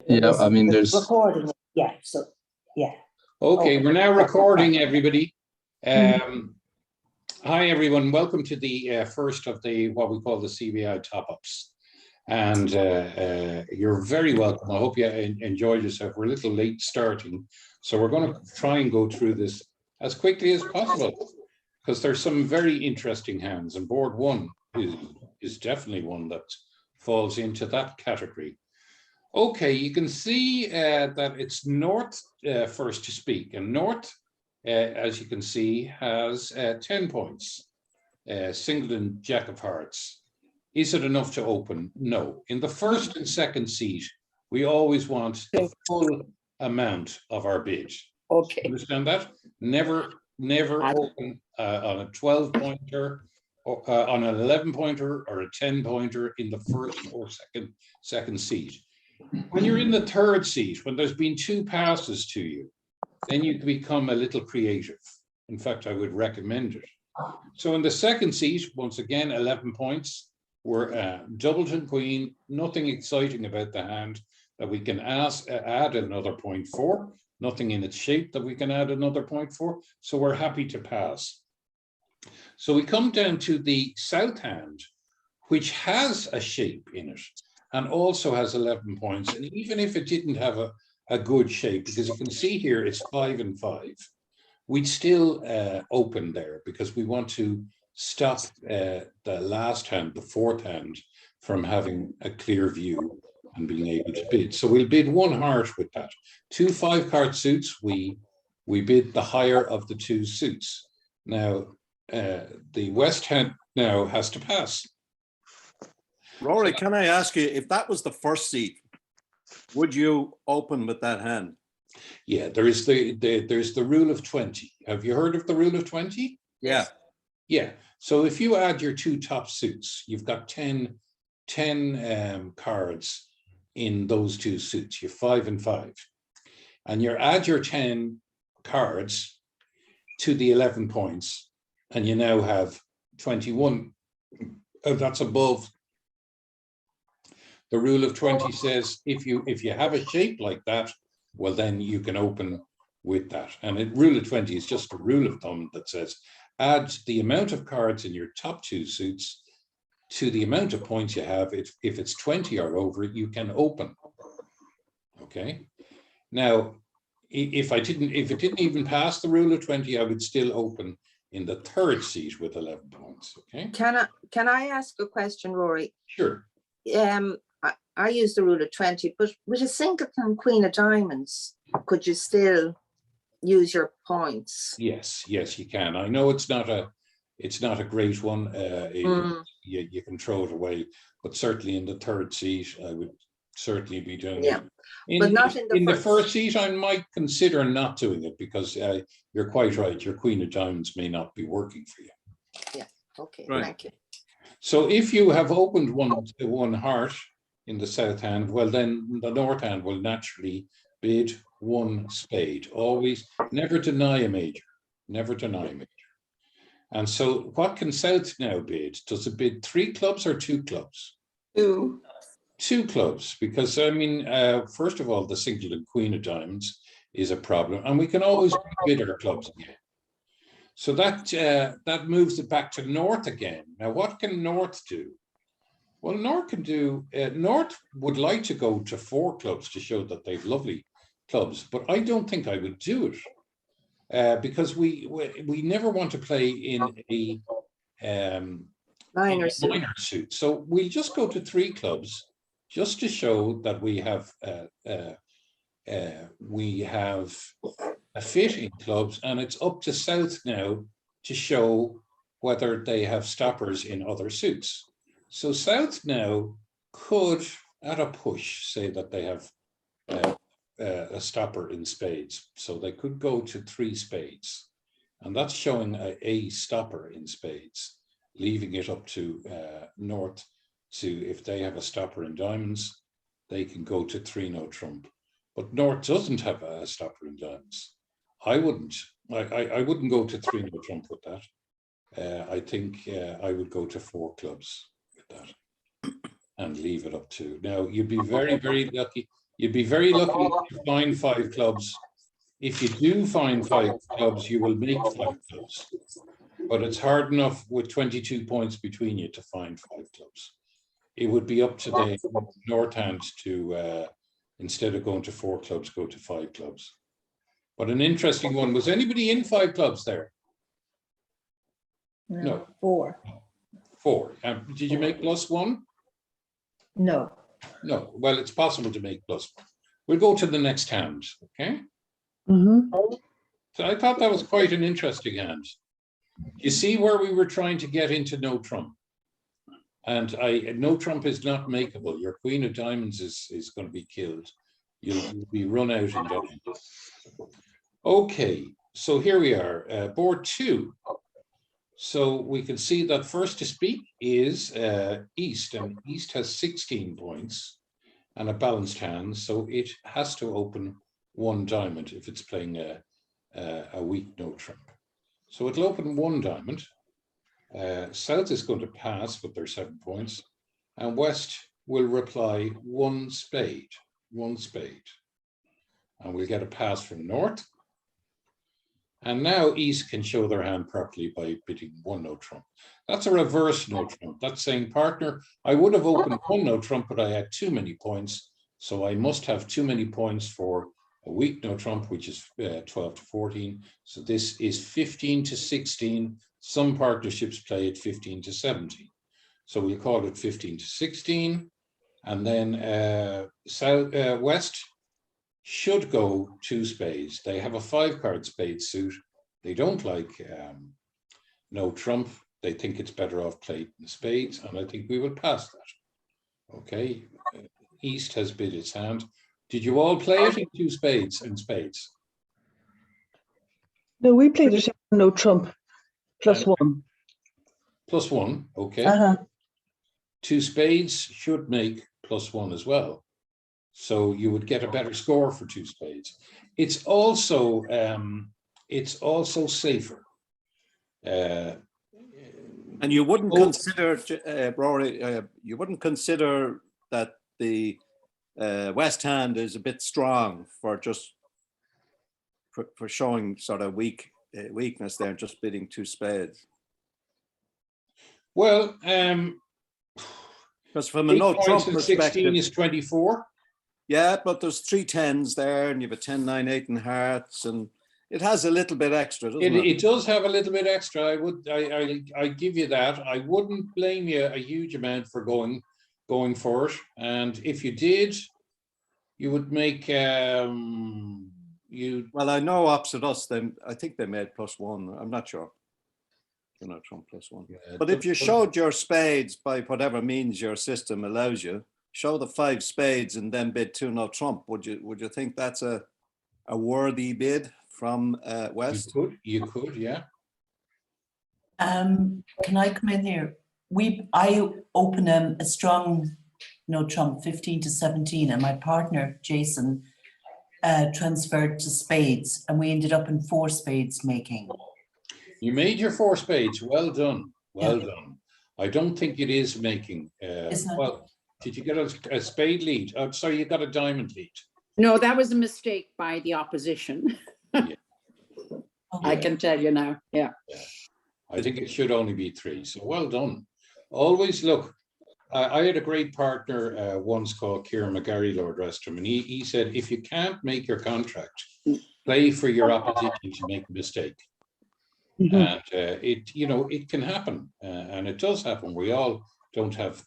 Yeah, I mean, there's recording. Yeah, so yeah. Okay, we're now recording, everybody. Hi, everyone. Welcome to the first of the what we call the CBAI top-ups. And you're very welcome. I hope you enjoyed yourself. We're a little late starting, so we're going to try and go through this as quickly as possible because there's some very interesting hands, and board one is definitely one that falls into that category. Okay, you can see that it's North first to speak, and North, as you can see, has 10 points, Singleton, Jack of Hearts. Is it enough to open? No. In the first and second seat, we always want the full amount of our bid. Okay. Understand that? Never open on a 12-pointer, or on an 11-pointer or a 10-pointer in the first or second seat. When you're in the third seat, when there's been two passes to you, then you can become a little creative. In fact, I would recommend it. So in the second seat, once again, 11 points. We're Doubleton Queen, nothing exciting about the hand that we can add another point for, nothing in its shape that we can add another point for. So we're happy to pass. So we come down to the south hand, which has a shape in it and also has 11 points. And even if it didn't have a good shape, because you can see here it's 5 and 5, we'd still open there because we want to stop the last hand, the fourth hand, from having a clear view and being able to bid. So we'll bid one heart with that. Two 5-card suits, we bid the higher of the two suits. Now, the west hand now has to pass. Rory, can I ask you, if that was the first seat, would you open with that hand? Yeah, there's the rule of 20. Have you heard of the rule of 20? Yeah. Yeah. So if you add your two top suits, you've got 10 cards in those two suits. You're 5 and 5. And you add your 10 cards to the 11 points, and you now have 21. That's above. The rule of 20 says if you have a shape like that, well, then you can open with that. And rule of 20 is just a rule of thumb that says add the amount of cards in your top two suits to the amount of points you have. If it's 20 or over, you can open. Okay. Now, if it didn't even pass the rule of 20, I would still open in the third seat with 11 points. Okay. Can I ask a question, Rory? Sure. I use the rule of 20, but with a singleton Queen of Diamonds, could you still use your points? Yes, you can. I know it's not a great one. You can throw it away, but certainly in the third seat, I would certainly be doing it. But not in the first seat. I might consider not doing it because you're quite right. Your Queen of Diamonds may not be working for you. Yeah. Okay. Right. Thank you. So if you have opened one heart in the south hand, well, then the north hand will naturally bid one spade. Always, never deny a major. Never deny a major. And so what can south now bid? Does it bid 3 clubs or 2 clubs? 2. 2 clubs, because I mean, first of all, the Singleton Queen of Diamonds is a problem, and we can always bid our clubs again. So that moves it back to north again. Now, what can north do? Well, north can do. North would like to go to 4 clubs to show that they've lovely clubs, but I don't think I would do it because we never want to play in a Minor suit. So we'll just go to 3 clubs just to show that we have a fit in clubs, and it's up to south now to show whether they have stoppers in other suits. So south now could, at a push, say that they have a stopper in spades. So they could go to 3 spades, and that's showing a stopper in spades, leaving it up to north to, if they have a stopper in diamonds, they can go to 3 no trump. But north doesn't have a stopper in diamonds. I wouldn't go to 3 no trump with that. I think I would go to 4 clubs with that and leave it up to. Now, you'd be very, very lucky. You'd be very lucky to find 5 clubs. If you do find 5 clubs, you will make 5 clubs. But it's hard enough with 22 points between you to find 5 clubs. It would be up to the North Hand to, instead of going to 4 clubs, go to 5 clubs. But an interesting one. Was anybody in 5 clubs there? No. 4. 4. Did you make +1? No. No. Well, it's possible to make +1. We'll go to the next hand, okay? So I thought that was quite an interesting hand. You see where we were trying to get into no trump. And no trump is not makeable. Your queen of diamonds is going to be killed. You'll be run out in Dublin. Okay, so here we are, board 2. So we can see that first to speak is East, and East has 16 points and a balanced hand, so it has to open 1 diamond if it's playing a weak no trump. So it'll open 1 diamond. South is going to pass with their 7 points, and West will reply 1 spade, 1 spade. And we'll get a pass from North. And now East can show their hand properly by bidding 1 no trump. That's a reverse no trump. That's saying, partner, I would have opened 1 no trump, but I had too many points. So I must have too many points for a weak no trump, which is 12 to 14. So this is 15 to 16. Some partnerships play at 15 to 17. So we'll call it 15 to 16. And then West should go 2 spades. They have a 5-card spade suit. They don't like no trump. They think it's better off playing the spades, and I think we will pass that. Okay, East has bid its hand. Did you all play it in 2 spades and spades? No, we played it no trump, +1. +1, okay. 2 spades should make +1 as well. So you would get a better score for 2 spades. It's also safer. And you wouldn't consider, Rory, you wouldn't consider that the West Hand is a bit strong for just for showing sort of weakness there, just bidding 2 spades. Well, because from a no trump perspective, 16 is 24. Yeah, but there's 3 10s there, and you have a 10, 9, 8 in hearts, and it has a little bit extra, doesn't it? It does have a little bit extra. I give you that. I wouldn't blame you a huge amount for going for it. And if you did, you would make you. Well, I know opposite us, then I think they made +1. I'm not sure. You know, trump +1. Yeah, but if you showed your spades by whatever means your system allows you, show the 5 spades and then bid 2 no trump, would you think that's a worthy bid from West? You could, yeah. Can I come in here? I open a strong no trump 15 to 17, and my partner Jason transferred to spades, and we ended up in 4 spades making. You made your 4 spades. Well done. Well done. I don't think it is making. Well, did you get a spade lead? Oh, sorry, you got a diamond lead. No, that was a mistake by the opposition. Yeah. I can tell you now. Yeah. I think it should only be 3. So well done. Always look. I had a great partner once called Kieran McGarry, Lord Restrum, and he said, if you can't make your contract, play for your opposition to make a mistake. And it can happen, and it does happen. We all don't have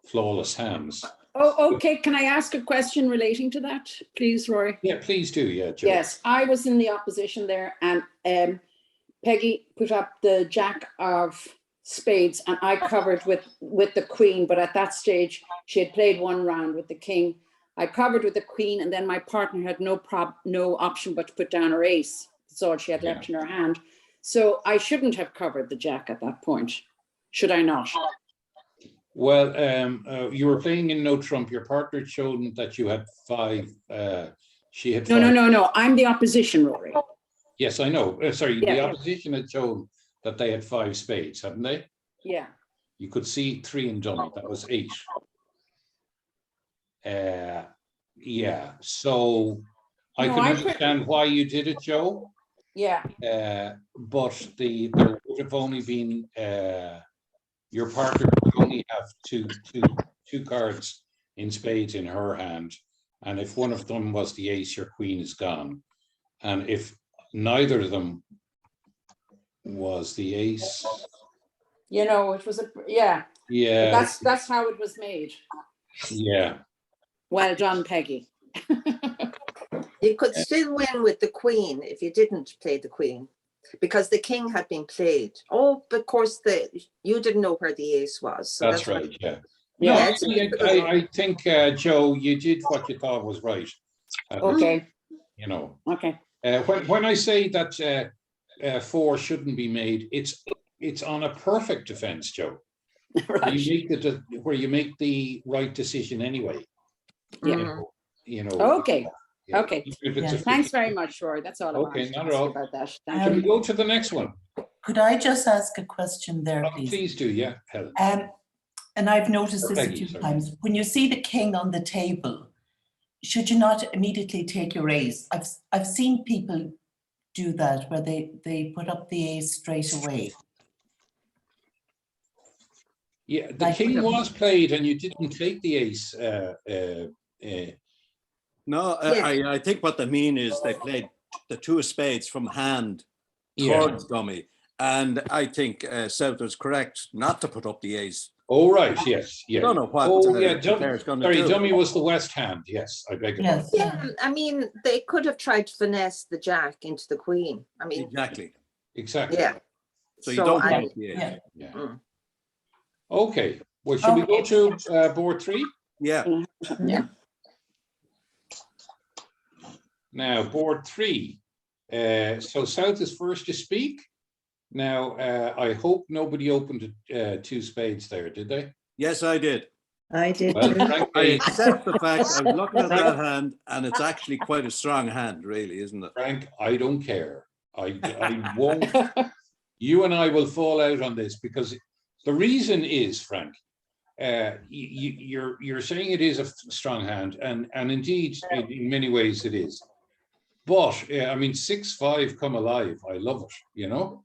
flawless hands. Oh, okay. Can I ask a question relating to that, please, Rory? Yeah, please do. Yeah, Joe. Yes, I was in the opposition there, and Peggy put up the jack of spades, and I covered with the queen. But at that stage, she had played 1 round with the king. I covered with the queen, and then my partner had no option but to put down her ace. That's all she had left in her hand. So I shouldn't have covered the jack at that point, should I not? Well, you were playing in no trump. Your partner showed that you had 5. She had 5. No. I'm the opposition, Rory. Yes, I know. Sorry, Yeah, the opposition had shown that they had 5 spades, hadn't they? Yeah. You could see 3 in dummy. That was 8. Yeah, so I No, can I understand why you did it, Joe. Yeah, But there would have only been your partner would only have two cards in spades in her hand, and if one of them was the ace, your queen is gone, and if neither of them was the ace, you know, it was yeah. But yeah, that's how it was made. yeah. Well done, Peggy. You could still win with the queen if you didn't play the queen, because the king had been played. Oh, but of course you didn't know where the ace was. So That's that's right, yeah. Yeah. No, it's a good one. I think, Joe, you did what you thought was right. Okay, You know, okay. when I say that 4 shouldn't be made, it's on a perfect defense, Joe. Right. Where you make the right decision anyway. Yeah. Mhm. You know. Okay. Yeah. Okay. Even if it's Yeah. a Thanks 50. very much, Rory. That's all I Okay, wanted to not ask at you all. about that. Can Thank we you. go to the next one? Could I just ask a question there, Oh, please? please do, yeah, Helen. And I've noticed Or this a Peggy, few sorry. times. When you see the king on the table, should you not immediately take your ace? I've seen people do that where they put up the ace straight away. Yeah, the Like- king was played and you didn't take the ace. No, Yeah. I think what they mean is they played the 2 of spades from hand Yeah. towards dummy. And I think South was correct not to put up the ace. Oh, right, yes, yeah. I don't know what Oh, yeah, the player's going to sorry, do. dummy was the west hand, yes, I beg your pardon. Yes. Yeah, I mean, they could have tried to finesse the jack into the queen. I mean, Exactly. Exactly. yeah. So you don't put I- up the ace. Yeah. Yeah. Mm. Okay, well, should we go to board 3? Yeah. Yeah. Now, board 3. So South is first to speak. Now, I hope nobody opened 2 spades there, did they? Yes, I did. I did Well, too. Frank, I accept the fact I was looking at that hand, and it's actually quite a strong hand, really, isn't it? Frank, I don't care. I won't. You and I will fall out on this because the reason is, Frank, you're saying it is a strong hand, and indeed, in many ways, it is. But I mean, 6-5 come alive. I love it. You know,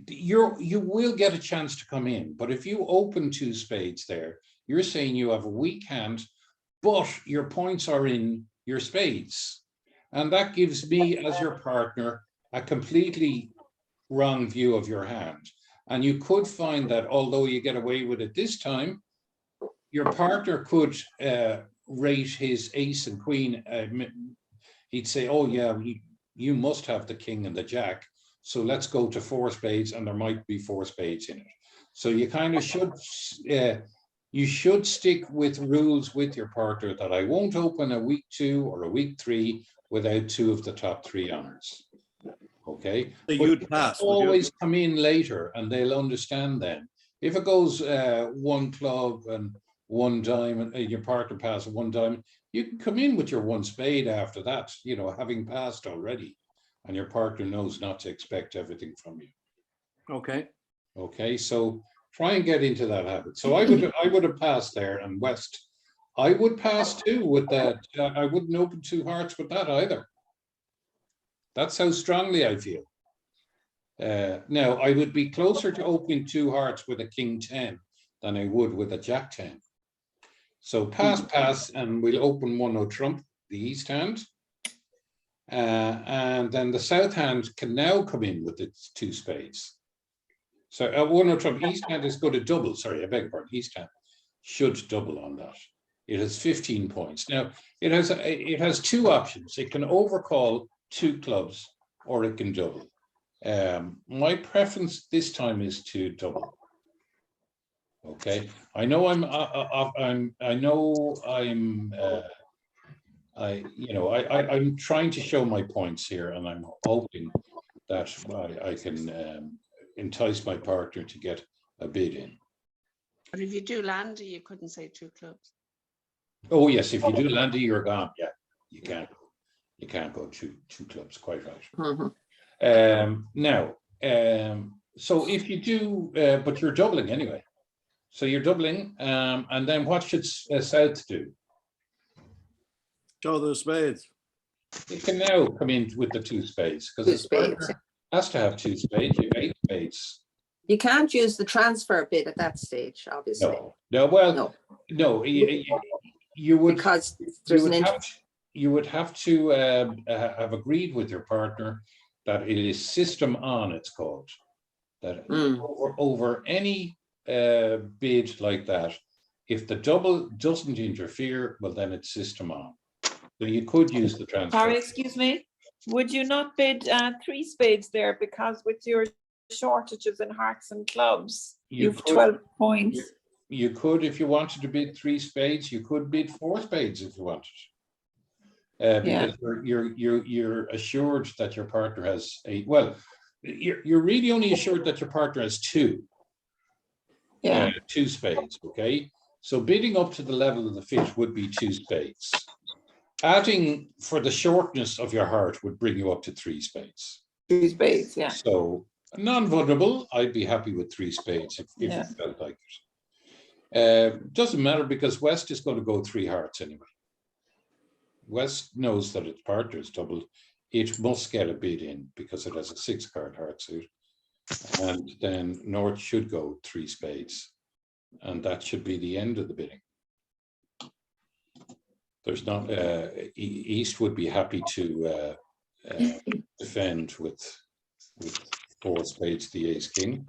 you will get a chance to come in. But if you open 2 spades there, you're saying you have a weak hand, but your points are in your spades, and that gives me, as your partner, a completely wrong view of your hand. And you could find that although you get away with it this time, your partner could rate his ace and queen. He'd say, oh yeah, you must have the king and the jack. So let's go to 4 spades, and there might be 4 spades in it. So you kind of should, you should stick with rules with your partner that I won't open a week 2 or a week 3 without 2 of the top 3 honors. Okay. So you'd pass. would you? Always come in later and they'll understand then. If it goes 1 club and 1 diamond, your partner passes 1 diamond, you can come in with your 1 spade after that, you know, having passed already, and your partner knows not to expect everything from you. Okay. Okay, so try and get into that habit. So I would have passed there, and West, I would pass too with that. I wouldn't open 2 hearts with that either. That's how strongly I feel. Now, I would be closer to opening 2 hearts with a king 10 than I would with a jack 10. So pass, and we'll open 1 trump, the east hand. And then the south hand can now come in with its 2 spades. So 1 trump, east hand is going to double. Sorry, I beg your pardon. East hand should double on that. It has 15 points. Now, it has 2 options. It can overcall 2 clubs, or it can double. My preference this time is to double. Okay, I know I'm trying to show my points here, and I'm hoping that I can entice my partner to get a bid in. But if you do Landy, you couldn't say 2 clubs. Oh yes, if you do Landy, you're gone. Yeah, you can't go 2 clubs. Quite right. Mhm. Now, so if you do, but you're doubling anyway. So you're doubling, and then what should South do? Show the spades. You can now come in with the two spades Two because the spades. partner has to have two spades. You have 8 spades. You can't use the transfer bid at that stage, obviously. No. Well, No. no. You would Because there's an you would have to have agreed with your partner that it is system on. It's called that over any bid like that. If the double doesn't interfere, well, then it's system on. So you could use the transfer. Sorry, excuse me. Would you not bid 3 spades there because with your shortages in hearts and clubs, you've 12 points. You could, if you wanted to bid 3 spades, you could bid 4 spades if you wanted. Because you're assured that your partner has you're really only assured that your partner has 2. Yeah. 2 spades, okay? So bidding up to the level of the fit would be 2 spades. Adding for the shortness of your heart would bring you up to 3 spades. 3 spades, yeah. So non-vulnerable, I'd be happy with 3 spades if you felt like it. Doesn't matter because West is going to go 3 hearts anyway. West knows that its partner is doubled. It must get a bid in because it has a 6-card heart suit. And then North should go 3 spades. And that should be the end of the bidding. There's not, East would be happy to defend with 4 spades, the ace king.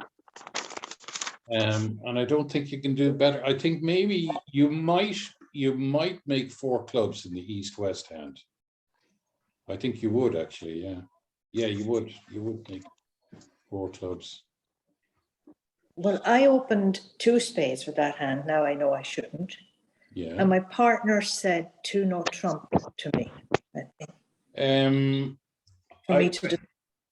And I don't think you can do better. I think maybe you might make 4 clubs in the East-West hand. I think you would actually, yeah. Yeah, you would make 4 clubs. Well, I opened 2 spades with that hand. Now I know I shouldn't. Yeah. And my partner said 2 no trump to me.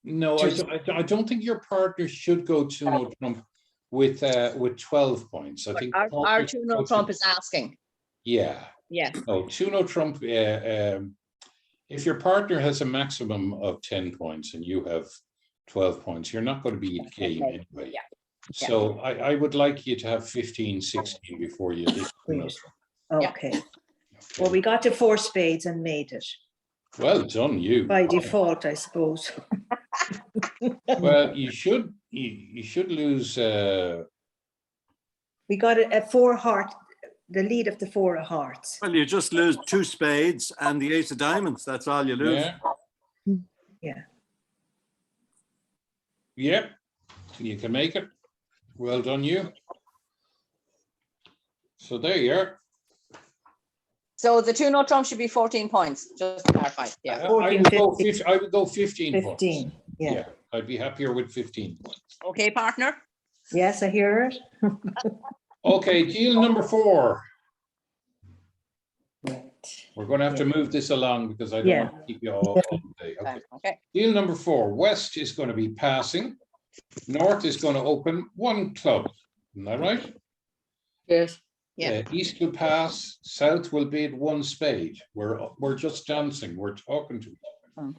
No, I don't think your partner should go 2 no trump with 12 points. I think our 2 no trump is asking. Yeah. Yeah. No, 2 no trump. If your partner has a maximum of 10 points and you have 12 points, you're not going to be in game anyway. Yeah. So I would like you to have 15, 16 before you hit 2 no trump. Okay. Well, we got to 4 spades and made it. Well done, you. By default, I suppose. Well, you should lose. We got a 4 heart, the lead of the 4 of hearts. Well, you just lose 2 spades and the ace of diamonds. That's all you lose. Yeah. Yep. You can make it. Well done, you. So there you are. So the 2 no trump should be 14 points, just to clarify. Yeah. 14, I would go 15 points. 15, yeah. I'd be happier with 15 points. Okay, partner. Yes, I hear it. Okay, deal number 4. Right. We're going to have to move this along because I don't want to keep you all day. Okay. Okay. Deal number 4. West is going to be passing. North is going to open 1 club. Isn't that right? Yes. Yeah. East will pass. South will bid 1 spade. We're just dancing. We're talking to each other.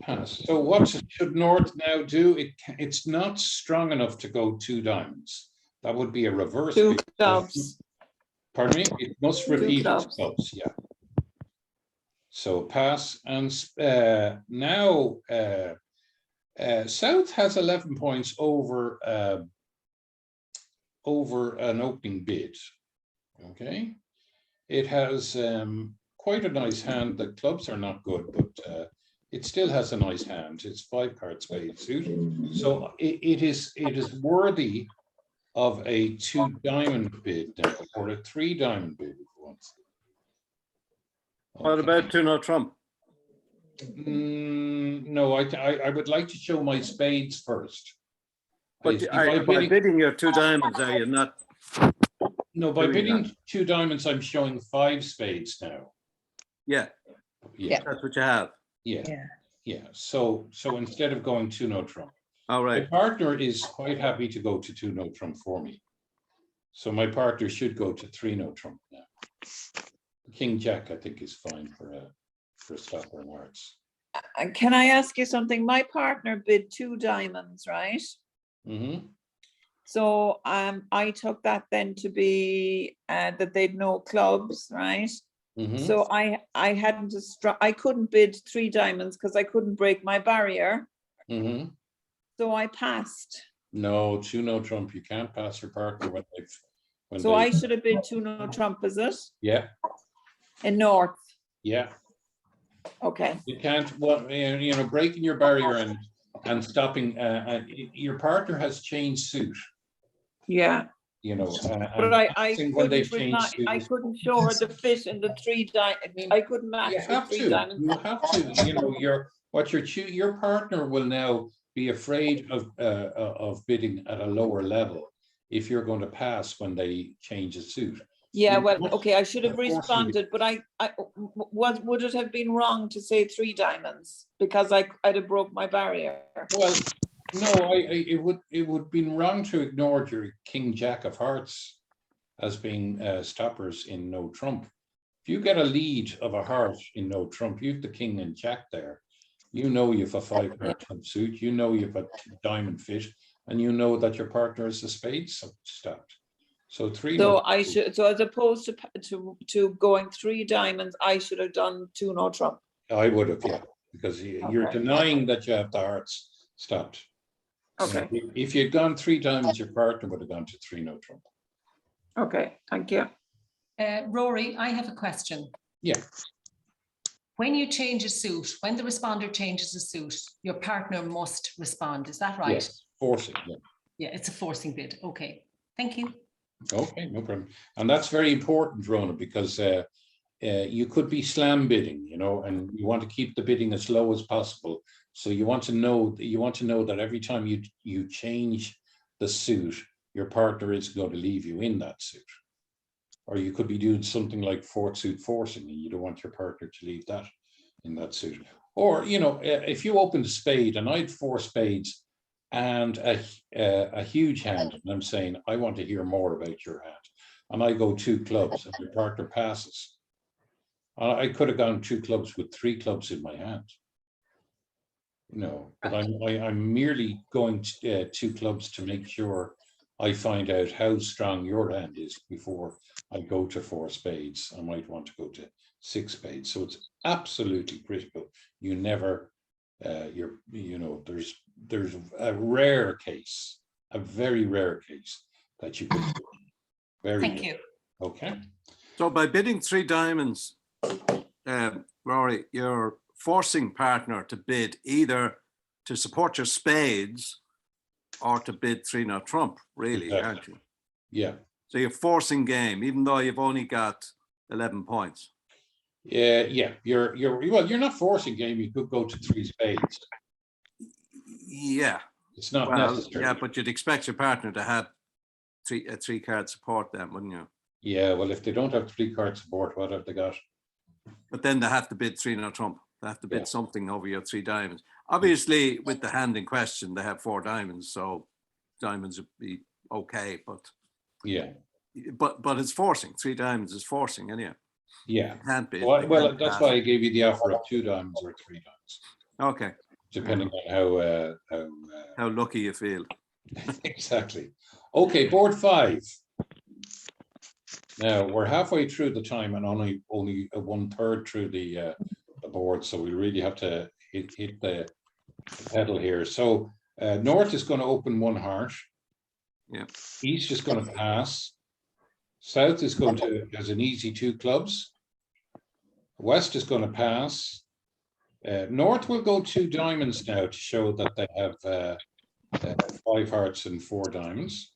Pass. So what should North now do? It's not strong enough to go 2 diamonds. That would be a reverse. 2 clubs. Pardon me? It must repeat its clubs. clubs. Yeah. So pass and now South has 11 points over an opening bid. Okay, it has quite a nice hand. The clubs are not good, but it still has a nice hand. It's 5-card spade suit, so it is worthy of a 2 diamond bid now, or a 3 diamond bid if you want. What about 2 no trump? No, I would like to show my spades first. But by bidding your 2 diamonds, are you not? No, by bidding 2 diamonds, I'm showing 5 spades now. Yeah. That's what you have. Yeah. So instead of going 2 no trump. All right. My partner is quite happy to go to 2 no trump for me. So my partner should go to 3 no trump now. King Jack, I think, is fine for stopper and hearts. Can I ask you something? My partner bid 2 diamonds, right? Mm-hmm. So I took that then to be that they'd no clubs, right? Mhm. So I hadn't a strong, I couldn't bid 3 diamonds because I couldn't break my barrier. Mhm. So I passed. No, 2 no trump. You can't pass your partner when they've. When So they, I should have bid 2 no trump, is it? yeah, In North. yeah. Okay. You can't. Well, you know, breaking your barrier and stopping. Your partner has changed suit. Yeah. You know, But I when they've couldn't changed I suit. couldn't show her the fit in the 3 diamonds. I couldn't match You with have 3 to. diamonds. You have to. You know, your partner will now be afraid of bidding at a lower level if you're going to pass when they change a suit. Yeah, You well, must okay, I should have force you to- responded, but would it have been wrong to say 3 diamonds? Because I'd have broke my barrier. Well, no, it would been wrong to ignore your King Jack of Hearts as being stoppers in no trump. If you get a lead of a heart in no trump, you've the King and Jack there. You know you've a 5-card trump suit. You know you've a diamond fit, and you know that your partner is a spade stopped. So 3 So no. I should, so as opposed to going 3 diamonds, I should have done 2 no trump. I would have, yeah, because you're Okay. denying that you have the hearts stopped. Okay. You know, if you'd gone 3 diamonds, your partner would have gone to 3 no trump. Okay, thank you. Rory, I have a question. Yeah. When you change a suit, when the responder changes a suit, your partner must respond. Is that right? Yes, forcing. Yeah. Yeah, it's a forcing bid. Okay, thank you. Okay, no problem. And that's very important, Rona, because you could be slam bidding, you know, and you want to keep the bidding as low as possible. So you want to know that every time you change the suit, your partner is going to leave you in that suit. Or you could be doing something like 4th suit forcing, and you don't want your partner to leave that in that suit. Or, you know, if you opened a spade and I had 4 spades and a huge hand, and I'm saying, I want to hear more about your hand, and I go 2 clubs and your partner passes. I could have gone 2 clubs with 3 clubs in my hand. No, but I'm merely going 2 clubs to make sure I find out how strong your hand is before I go to 4 spades. I might want to go to 6 spades. So it's absolutely critical. You never, you know, there's a rare case, a very rare case that you could. Thank you. Okay. So by bidding 3 diamonds, Rory, you're forcing partner to bid either to support your spades or to bid 3 no trump, really, Exactly. aren't you? Yeah. So you're forcing game, even though you've only got 11 points. Yeah. You're not forcing game. You could go to 3 spades. Yeah. It's not Well, necessary. yeah, but you'd expect your partner to have a 3-card support then, wouldn't you? Yeah, well, if they don't have 3-card support, what have they got? But then they have to bid 3 no trump. They have to bid Yeah. something over your 3 diamonds. Obviously, with the hand in question, they have 4 diamonds, so diamonds would be okay. But Yeah. But it's forcing. 3 diamonds is forcing, anyhow. Yeah. Can't bid. Well, that's why I gave you the offer of 2 diamonds or 3 diamonds, Okay. depending on how lucky you feel. Exactly. Okay, board 5. Now we're halfway through the time and only 1/3 through the board, so we really have to hit the pedal here. So North is going to open 1 heart. Yeah. East is going to pass. South is going to has an easy 2 clubs. West is going to pass. North will go 2 diamonds now to show that they have 5 hearts and 4 diamonds.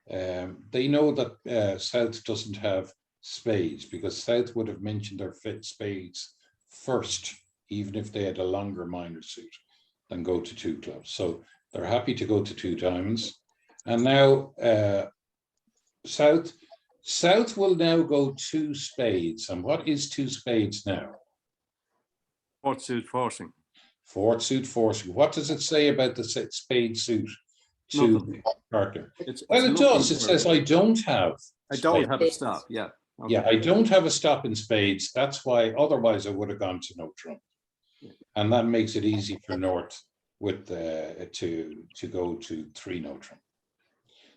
They know that South doesn't have spades because South would have mentioned their fit spades first, even if they had a longer minor suit, than go to 2 clubs. So they're happy to go to 2 diamonds. And now South will now go 2 spades. And what is 2 spades now? 4th suit forcing. 4th suit forcing. What does it say about the spade suit to Nothing. partner? It's Well, it does. It says I don't have. I don't spades. have a stop. Yeah. Okay. Yeah, I don't have a stop in spades. That's why otherwise I would have gone to no trump. And that makes it easy for North with to go to 3 no trump.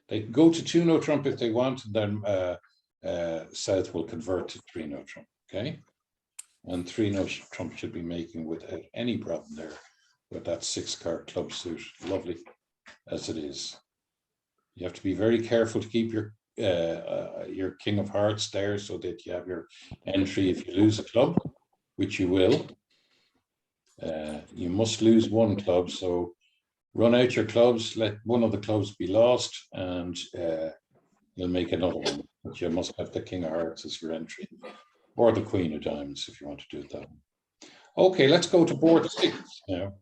They can go to 2 no trump if they want, and then South will convert to 3 no trump. Okay. And 3 no trump should be making without any problem there with that 6-card club suit. Lovely as it is. You have to be very careful to keep your king of hearts there so that you have your entry if you lose a club, which you will. You must lose 1 club, so run out your clubs, let one of the clubs be lost, and you'll make another one. But you must have the king of hearts as your entry, or the queen of diamonds if you want to do it that way. Okay, let's go to board 6 now.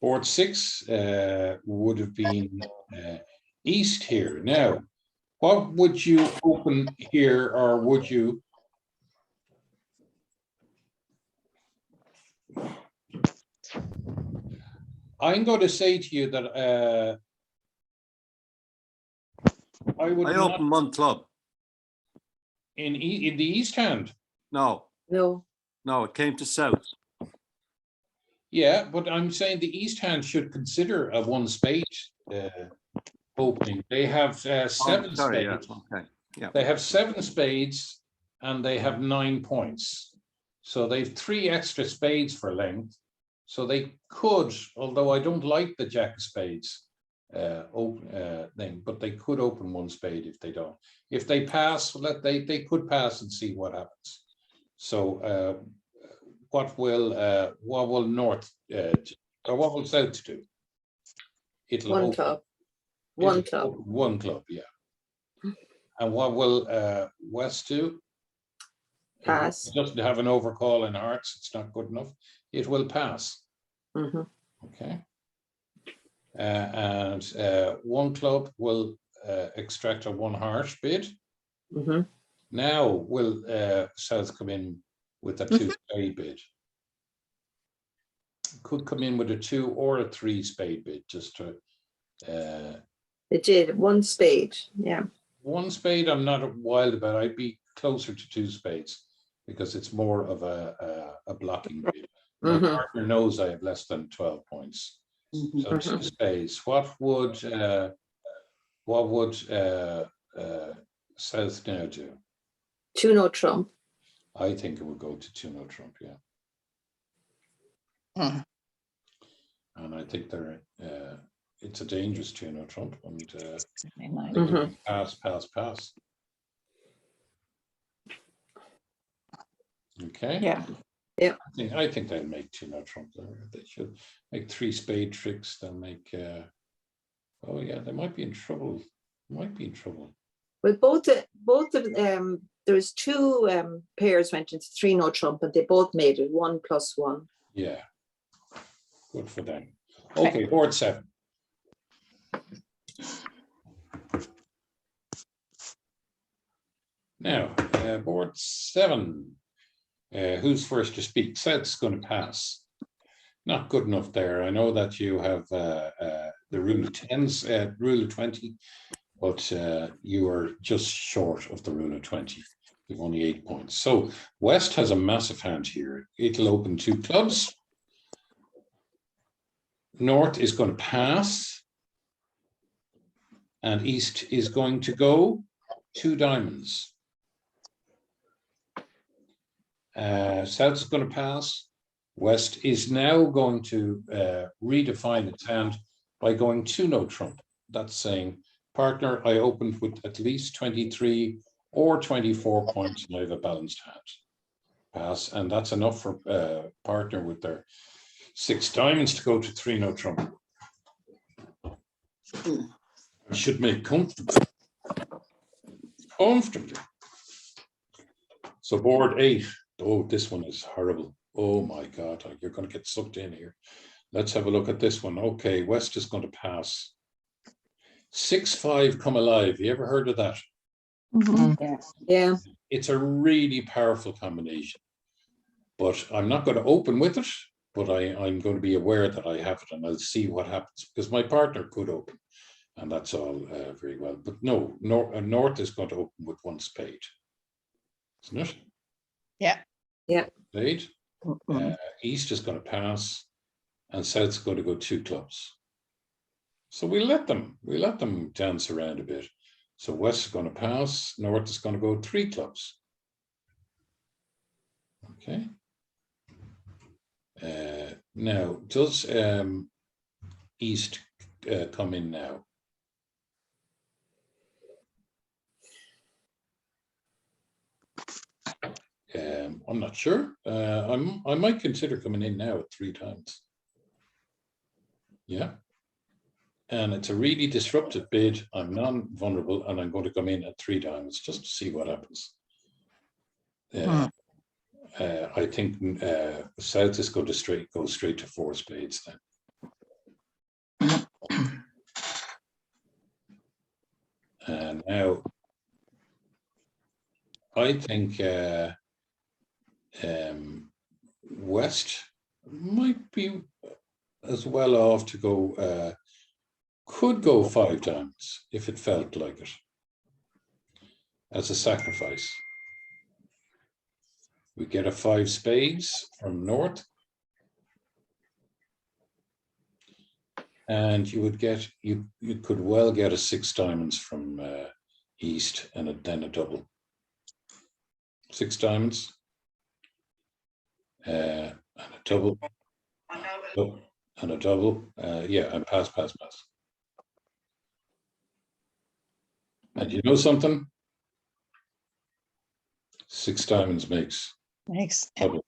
Board 6 would have been east here. Now, what would you open here, or would you? I'm going to say to you that I would not open 1 club. in the east hand. No, No, it came to south. Yeah, but I'm saying the east hand should consider a 1 spade opening. They have 7 Sorry, spades. yeah, okay. Yeah. They have 7 spades and they have 9 points. So they've 3 extra spades for length. So they could, although I don't like the jack of spades thing, but they could open 1 spade if they don't. If they pass, they could pass and see what happens. So what will north or what will south do? It'll 1 open, club. it'll 1 club. open 1 club, yeah. And what will west do? Pass. It doesn't have an overcall in hearts. It's not good enough. It will pass. Mm-hmm. Okay. And 1 club will extract a 1 heart bid. Mm-hmm. Now will south come in with a 2 spade bid? Could come in with a 2 or a 3 spade bid, just to. It did 1 spade. Yeah. 1 spade, I'm not wild about. I'd be closer to 2 spades because it's more of a blocking bid. My partner knows I have less than 12 points. So 2 spades. What would south now do? 2 no trump. I think it would go to 2 no trump, yeah. And I think it's a dangerous 2 no trump, and pass. Okay. Yeah. Yeah. I think they'll make 2 no trump there. They should make 3 spade tricks. They'll make. Oh yeah, they might be in trouble. Well, both of there's 2 pairs went into 3 no trump, and they both made it 1 + 1. Yeah. Good for them. Okay, board 7. Now, board 7. Who's first to speak? South's going to pass. Not good enough there. I know that you have the rule of 10s, rule of 20, but you are just short of the rule of 20. You've only 8 points. So West has a massive hand here. It'll open 2 clubs. North is going to pass. And East is going to go 2 diamonds. South is going to pass. West is now going to redefine its hand by going 2 no trump. That's saying, partner, I opened with at least 23 or 24 points and I have a balanced hand. Pass, and that's enough for partner with their 6 diamonds to go to 3 no trump. I should make comfortably. So board 8. Oh, this one is horrible. Oh my God, you're going to get sucked in here. Let's have a look at this one. Okay, West is going to pass. 6-5 come alive. You ever heard of that? Yeah. It's a really powerful combination. But I'm not going to open with it, but I'm going to be aware that I have it and I'll see what happens because my partner could open. And that's all very well. But no, North is going to open with 1 spade. Isn't it? Yeah. Yeah. Spade. East is going to pass. And South's going to go 2 clubs. So we let them dance around a bit. So west is going to pass, north is going to go 3 clubs. Okay. Now, does east come in now? I'm not sure. I might consider coming in now at 3 times. Yeah. And it's a really disruptive bid. I'm non-vulnerable, and I'm going to come in at 3 times just to see what happens. I think south is going to go straight to 4 spades then. And now I think west might be as well off to go, could go 5 times if it felt like it, as a sacrifice. We get a 5 spades from north, and you would get, you could well get a 6 diamonds from east, and then a double. 6 diamonds, and a double, and a double, yeah, and pass. And you know something? 6 diamonds makes double.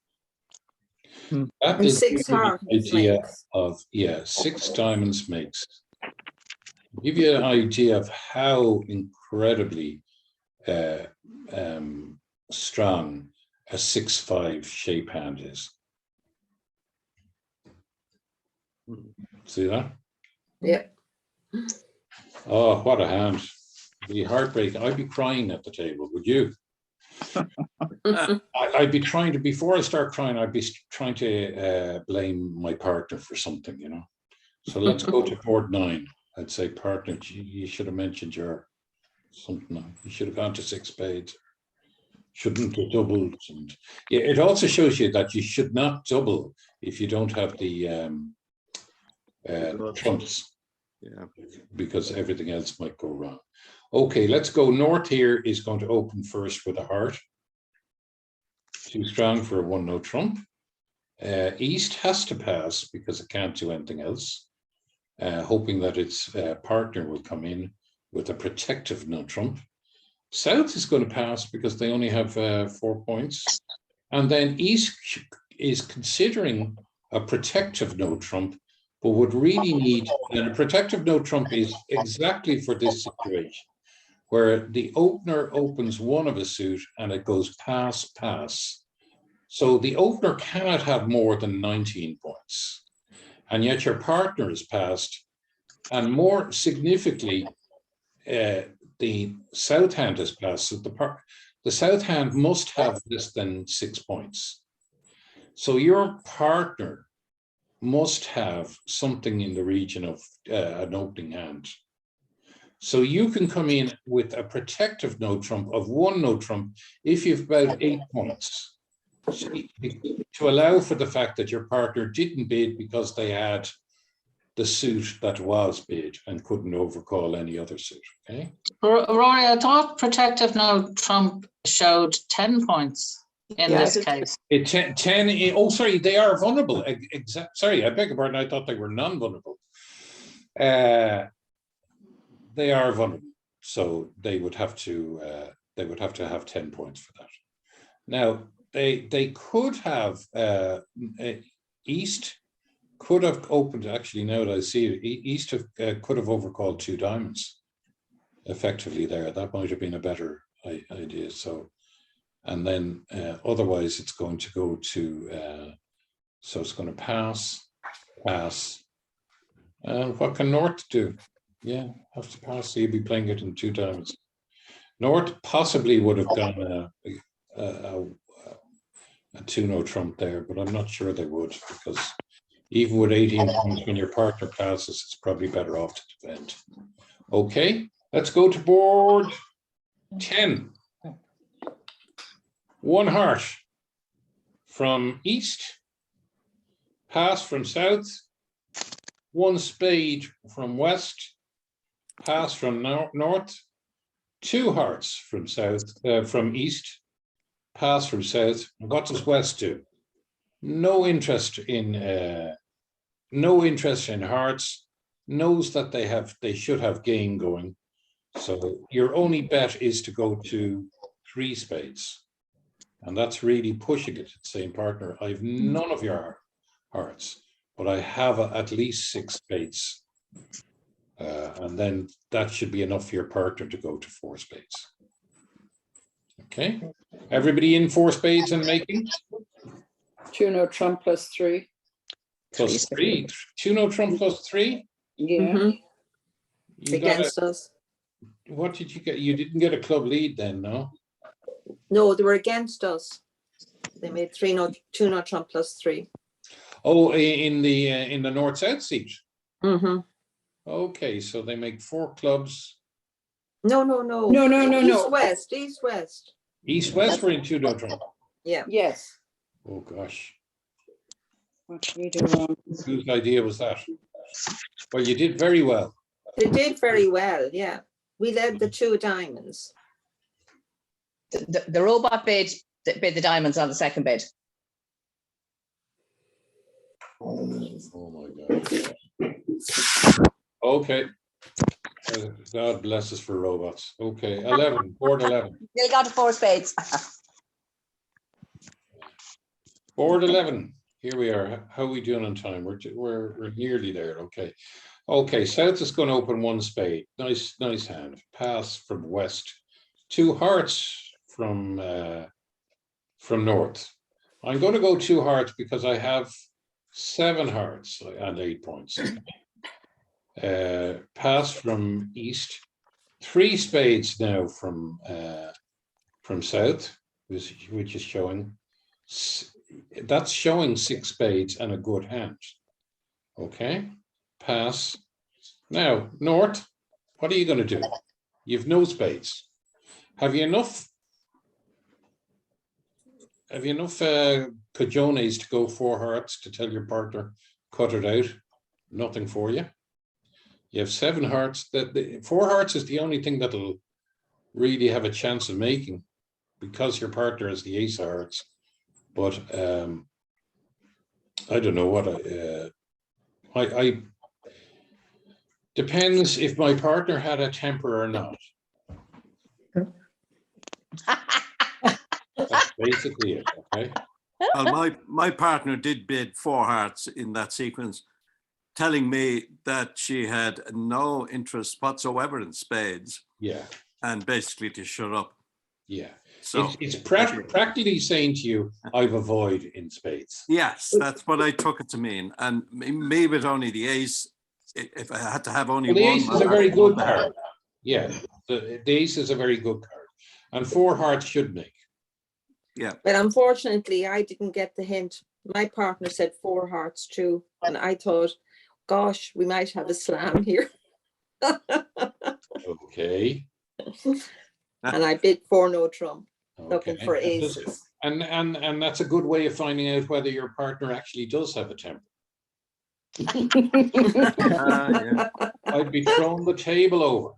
That And is 6 hearts idea makes. of, yeah, 6 diamonds makes. Give you an idea of how incredibly strong a 6-5 shape hand is. See that? Yeah. Oh, what a hand. It'd be heartbreaking. I'd be crying at the table, would you? I'd be trying to, before I start crying, I'd be trying to blame my partner for something, you know. So let's go to board 9. I'd say, partner, you should have mentioned your something. You should have gone to 6 spades. Shouldn't have doubled. And yeah, it also shows you that you should not double if you don't have the trumps. Yeah. Because everything else might go wrong. Okay, let's go. North here is going to open first with a heart. Too strong for a 1 no trump. East has to pass because it can't do anything else. Hoping that its partner will come in with a protective no trump. South is going to pass because they only have 4 points. And then East is considering a protective no trump, but would really need, and a protective no trump is exactly for this situation, where the opener opens one of a suit and it goes pass. So the opener cannot have more than 19 points. And yet your partner is passed. And more significantly, the south hand is passed. So the south hand must have less than 6 points. So your partner must have something in the region of an opening hand. So you can come in with a protective no trump of 1 no trump if you've about 8 points, to allow for the fact that your partner didn't bid because they had the suit that was bid and couldn't overcall any other suit. Okay, Rory, I thought protective no trump showed 10 points in this case. 10. Oh, sorry, they are vulnerable. Sorry, I beg your pardon. I thought they were non-vulnerable. They are vulnerable, so they would have to have 10 points for that. Now they could have East could have opened, actually, now that I see it, East could have overcalled 2 diamonds effectively there. That might have been a better idea. So, and then otherwise it's going to go to, so it's going to pass. What can North do? Yeah, have to pass. So you'll be playing it in 2 diamonds. North possibly would have gone a 2 no trump there, but I'm not sure they would, because even with 18 points, when your partner passes, it's probably better off to defend. Okay, let's go to board 10. 1 heart from East, pass from South, 1 spade from West, pass from North, 2 hearts from south, from east, pass from south. What does west do? No interest in hearts, knows that they should have game going. So your only bet is to go to 3 spades. And that's really pushing it, saying, partner, I've none of your hearts, but I have at least 6 spades. And then that should be enough for your partner to go to 4 spades. Okay, everybody in 4 spades and making? 2 no trump plus 3. Plus 3, 2 no trump plus 3? Yeah. You Against us. What did you get? You didn't get a club lead then, no? No, they were against us. They made 2 no trump plus 3. Oh, in the north-south seat. Mm-hmm. Okay, so they make 4 clubs. No. East-west. East-west were in 2 no trump. Yeah. Yes. Oh gosh. What did we do wrong? Whose idea was that? Well, you did very well. They did very well, yeah. We led the 2 diamonds. The robot bid the diamonds on the second bid. Oh my God. Okay. God bless us for robots. Okay, 11, board 11. They got to 4 spades. Board 11. Here we are. How are we doing on time? We're nearly there. Okay. Okay, south is going to open 1 spade. Nice hand. Pass from west. 2 hearts from north. I'm going to go 2 hearts because I have 7 hearts and 8 points. Pass from east. 3 spades now from south, which is showing. That's showing 6 spades and a good hand. Okay, pass. Now, north, what are you going to do? You've no spades. Have you enough cajones to go 4 hearts to tell your partner, cut it out? Nothing for you. You have 7 hearts. 4 hearts is the only thing that'll really have a chance of making, because your partner has the ace of hearts. But I don't know what I depends if my partner had a temper or not. That's basically it. Okay. Well, my partner did bid 4 hearts in that sequence, telling me that she had no interest whatsoever in spades. Yeah. And basically to shut up. Yeah. So it's practically saying to you, I've a void in spades. Yes, that's what I took it to mean. And maybe with only the ace, if I had to have only the one. ace is a very good card. Yeah, the ace is a very good card. And 4 hearts should make. Yeah. But unfortunately, I didn't get the hint. My partner said 4 hearts too. And I thought, gosh, we might have a slam here. Okay. And I bid 4 no trump, looking Okay. for aces. And that's a good way of finding out whether your partner actually does have a temper. Yeah. I'd be throwing the table over.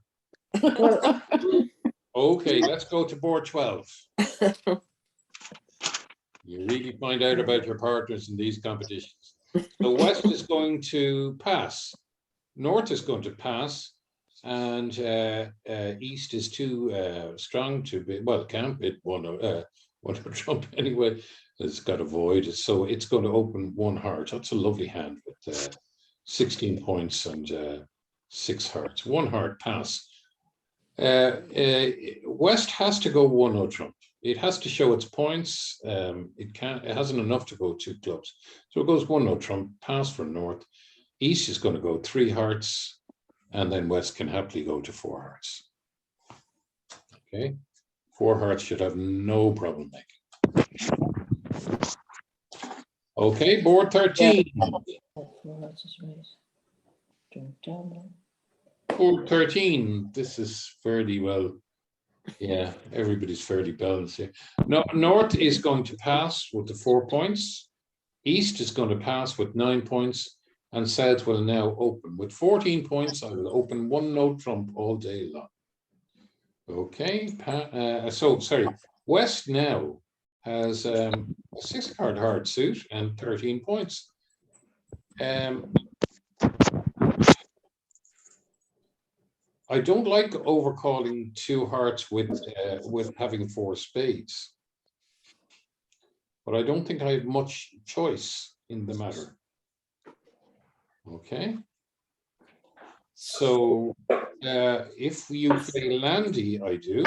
Okay, let's go to board 12. You really find out about your partners in these competitions. So west is going to pass, north is going to pass, and east is too strong to bid. Well, it can't bid one trump anyway. It's got a void, so it's going to open 1 heart. That's a lovely hand with 16 points and 6 hearts. 1 heart pass. West has to go 1 no trump. It has to show its points. It hasn't enough to go 2 clubs. So it goes 1 no trump, pass from north. East is going to go 3 hearts, and then west can happily go to 4 hearts. Okay, 4 hearts should have no problem making. Okay, board 13. Board 13, this is fairly well. Yeah, everybody's fairly balanced here. No, north is going to pass with the 4 points. East is going to pass with 9 points, and south will now open with 14 points. I will open 1 no trump all day long. Okay, so sorry, West now has a 6-card hard suit and 13 points. I don't like overcalling 2 hearts with having 4 spades, but I don't think I have much choice in the matter. Okay, so if you play Landy, I do.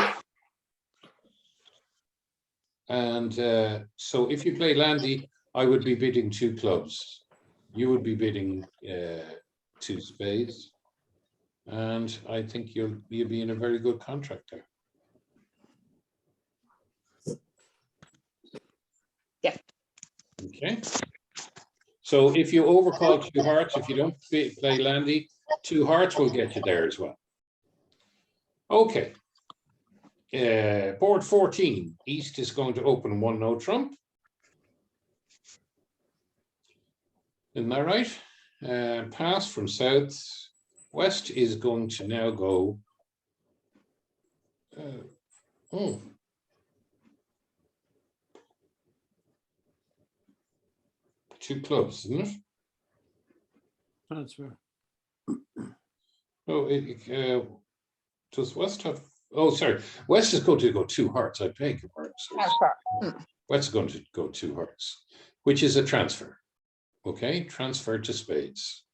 And so if you play Landy, I would be bidding 2 clubs. You would be bidding 2 spades. And I think you'll be in a very good contract there. Yeah. Okay. So if you overcall 2 hearts, if you don't play Landy, 2 hearts will get you there as well. Okay. Board 14, East is going to open 1 no trump. Isn't that right? Pass from South. West is going to now go. 2 clubs, isn't it? Transfer. Oh, does West have? Oh, sorry. West is going to go 2 hearts. I beg your pardon. West is going to go 2 hearts, which is a transfer. Okay, transfer to spades.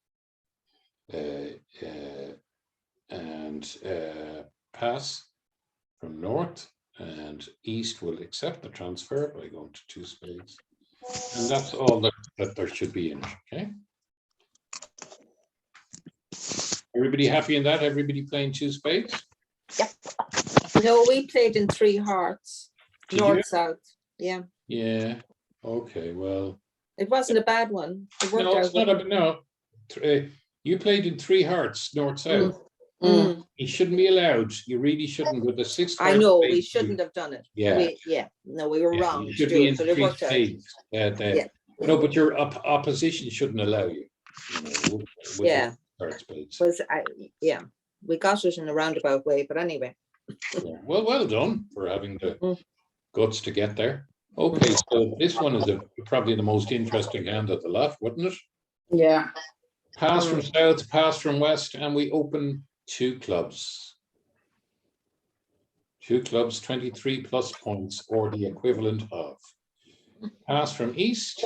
And pass from North, and East will accept the transfer by going to 2 spades. And that's all that there should be in it, okay? Everybody happy in that? Everybody playing 2 spades? Yep. No, we played in 3 hearts. Did North, you? south. Yeah. Yeah. Okay, well. It wasn't a bad one. It worked No, out it's not well. a, no. You played in 3 hearts, north, south. Mm. You shouldn't be allowed. You really shouldn't with the 6 I card know, spade. we shouldn't have done it. Yeah. No, we were Yeah, wrong you to should do be it, in but it 3 worked out. spades. Yeah. No, but your opposition shouldn't allow you. With Yeah. card spades. Yeah, we got it in a roundabout way, but anyway. Yeah. Well done for having the guts to get there. Okay, so this one is probably the most interesting hand of the lot, wouldn't it? Yeah. Pass from South, pass from West, and we open 2 clubs. 2 clubs, 23 plus points, or the equivalent of. Pass from East,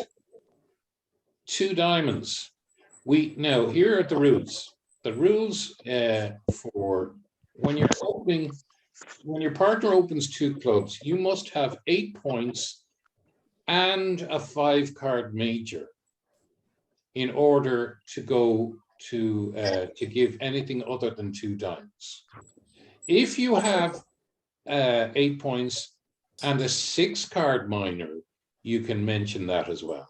2 diamonds. Now here are the rules. The rules for when you're opening, when your partner opens 2 clubs, you must have 8 points and a 5-card major in order to go to give anything other than 2 diamonds. If you have 8 points and a 6-card minor, you can mention that as well.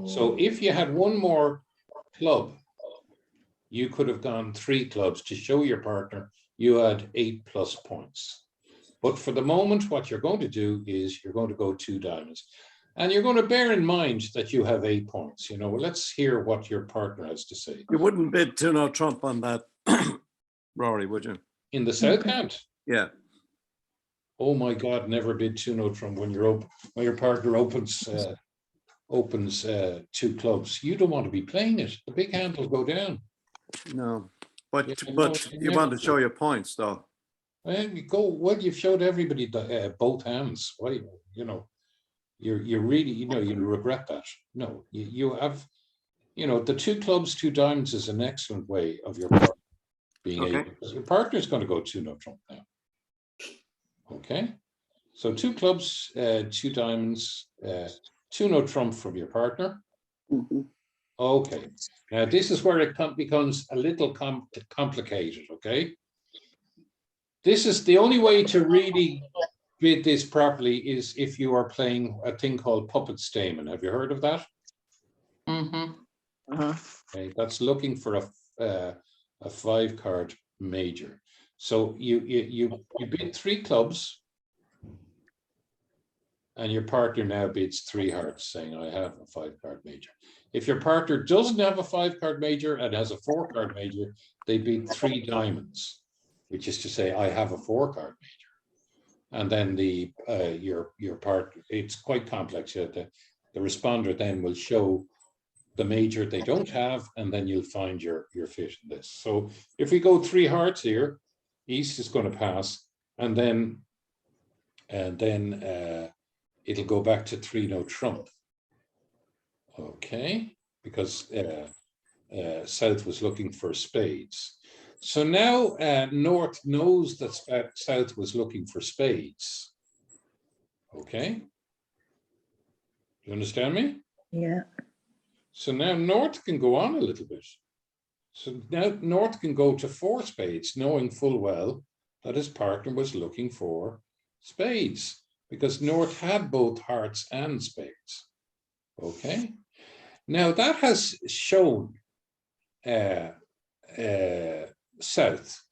So if you had 1 more club, you could have gone 3 clubs to show your partner you had 8 plus points. But for the moment, what you're going to do is you're going to go 2 diamonds. And you're going to bear in mind that you have 8 points. You know, let's hear what your partner has to say. You wouldn't bid 2 no trump on that, Rory, would you? In the South hand? Yeah. Oh my God, never bid 2 no trump when you're when your partner opens 2 clubs. You don't want to be playing it. The big hand will go down. No, but no, you want to show your points though. Well, you've showed everybody both hands. Why, you know, you're really, you know, you'll regret that. No, you have, you know, the 2 clubs, 2 diamonds is an excellent way of your partner being able, because your partner's going to go 2 no trump now. Okay, so 2 clubs, 2 diamonds, 2 no trump from your partner. Okay, now this is where it becomes a little complicated. Okay, this is the only way to really bid this properly is if you are playing a thing called puppet stamen. Have you heard of that? Okay, that's looking for a 5-card major. So you bid 3 clubs, and your partner now bids 3 hearts, saying, I have a 5-card major. If your partner doesn't have a 5-card major and has a 4-card major, they bid 3 diamonds. which is to say I have a 4-card major. And then the your part, it's quite complex. The responder then will show the major they don't have, and then you'll find your fit in this. So if we go 3 hearts here, East is going to pass, and then it'll go back to 3 no trump. Okay, because South was looking for spades. So now North knows that South was looking for spades. Okay, do you understand me? Yeah. So now North can go on a little bit. So now North can go to 4 spades, knowing full well that his partner was looking for spades, because North had both hearts and spades. Okay, now that has shown South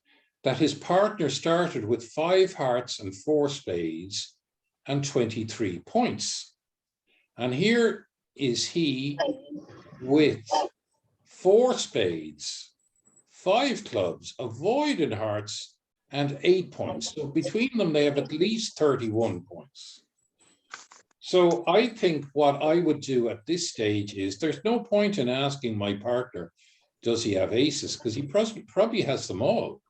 that his partner started with 5 hearts and 4 spades and 23 points. And here is he with 4 spades, 5 clubs, a void in hearts, and 8 points. So between them, they have at least 31 points. So I think what I would do at this stage is, there's no point in asking my partner, does he have aces? Because he probably has them all.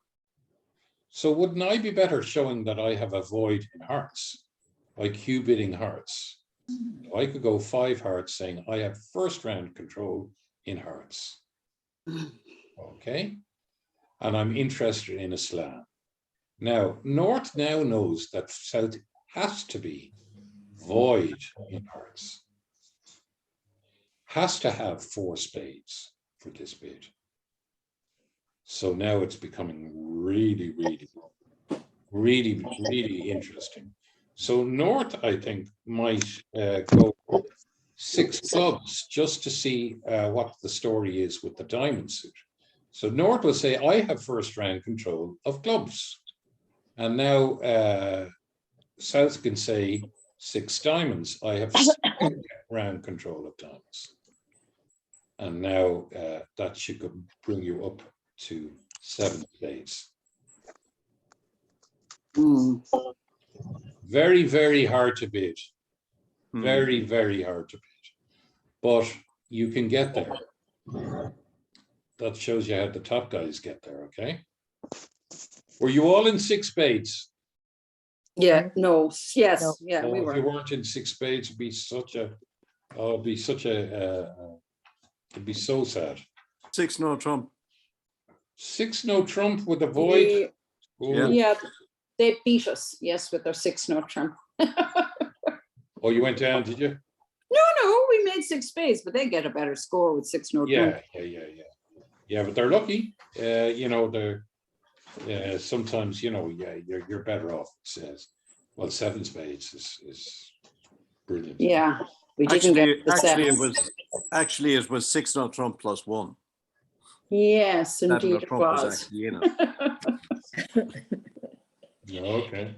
So wouldn't I be better showing that I have a void in hearts by Q-bidding hearts? I could go 5 hearts saying I have first round control in hearts. Okay. And I'm interested in a slam. Now, North now knows that South has to be void in hearts. Has to have 4 spades for this bid. So now it's becoming really, really, really interesting. So North, I think, might go 6 clubs just to see what the story is with the diamond suit. So North will say, I have first round control of clubs. And now South can say 6 diamonds. I have second round control of diamonds. And now that should bring you up to 7 spades. Very, very hard to bid. Very, very hard to bid. But you can get there. That shows you how the top guys get there, okay? Were you all in 6 spades? Yeah, no, yes, No. yeah, we If you were. weren't in 6 spades, it'd be such a, it'd be so sad. 6 no trump. 6 no trump with a void. Yeah, they beat us, yes, with their 6 no trump. Oh, you went down, did you? No, we made 6 spades, but they get a better score with 6 no trump. Yeah, but they're lucky. You know, they're sometimes, you know, you're better off. It says, well, 7 spades is brilliant. Yeah, we didn't get the actually it was 6 no trump plus 1. Yes, indeed it was. Actually, you know. Okay.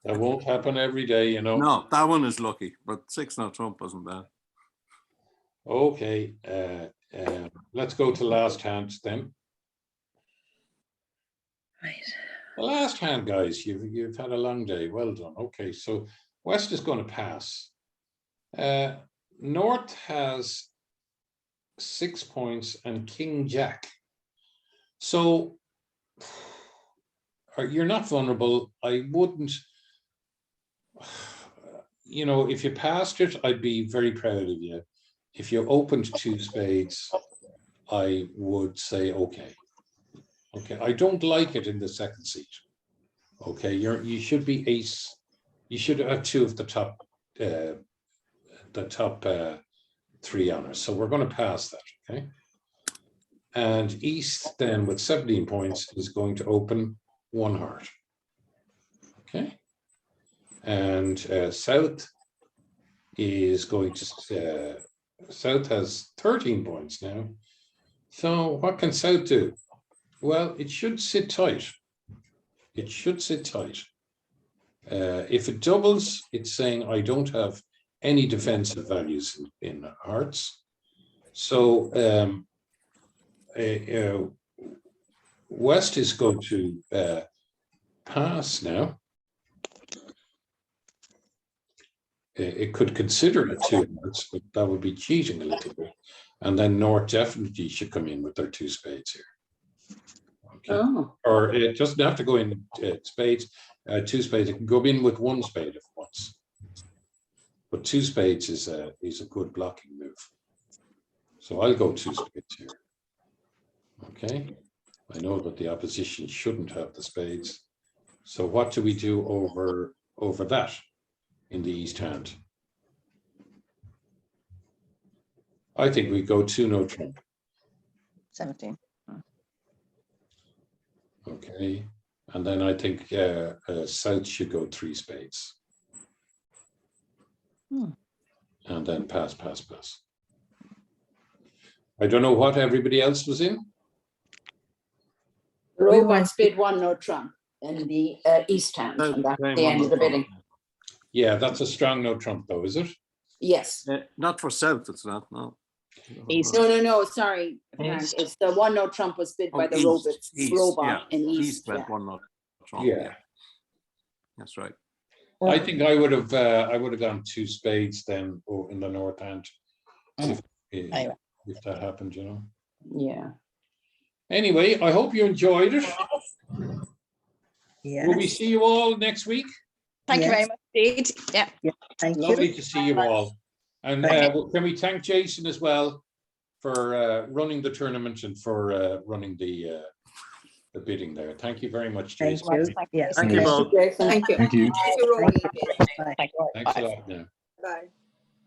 That won't happen every day, you know. No, that one is lucky, but 6 no trump wasn't bad. Okay, let's go to last hand then. Right. The last hand, guys, you've had a long day. Well done. Okay, so West is going to pass. North has 6 points and King Jack. So you're not vulnerable. I wouldn't, you know, if you passed it, I'd be very proud of you. If you opened 2 spades, I would say, okay. Okay, I don't like it in the second seat. Okay, you should be ace. You should have 2 of the top 3 honors. So we're going to pass that, okay? And East then with 17 points is going to open 1 heart. Okay. And South is going to, South has 13 points now. So what can South do? Well, it should sit tight. It should sit tight. If it doubles, it's saying I don't have any defensive values in hearts. So West is going to pass now. It could consider the 2 hearts, but that would be cheating a little bit. And then North definitely should come in with their 2 spades here. Okay. Oh, Or it doesn't have to go in spades, 2 spades. It can go in with 1 spade if it wants. But 2 spades is a good blocking move. So I'll go 2 spades here. Okay. I know that the opposition shouldn't have the spades. So what do we do over that in the East hand? I think we go 2 no trump. 17. Okay. And then I think South should go 3 spades. And then pass, pass, pass. I don't know what everybody else was in. the robot spade 1 no trump in the East hand, and that's the end of the bidding. Yeah, that's a strong no trump though, is it? Yes. Not for South, it's not, no. No, sorry. Frank. It's the 1 no trump was bid by the robot in East. East went 1 no trump. Yeah. That's right. I think I would have gone 2 spades then in the North hand. If that happened, you know. Yeah. Anyway, I hope you enjoyed it. Yeah. Will we see you all next week? Thank you very much indeed. Yeah. Thank Lovely you. to see you all. And can we thank Jason as well for running the tournament and for running the bidding there. Thank you very much, Thank Jason. you. Yes. Thank you both. Thank you. Thank you. Thank you, Rory. Thanks a lot now. Bye.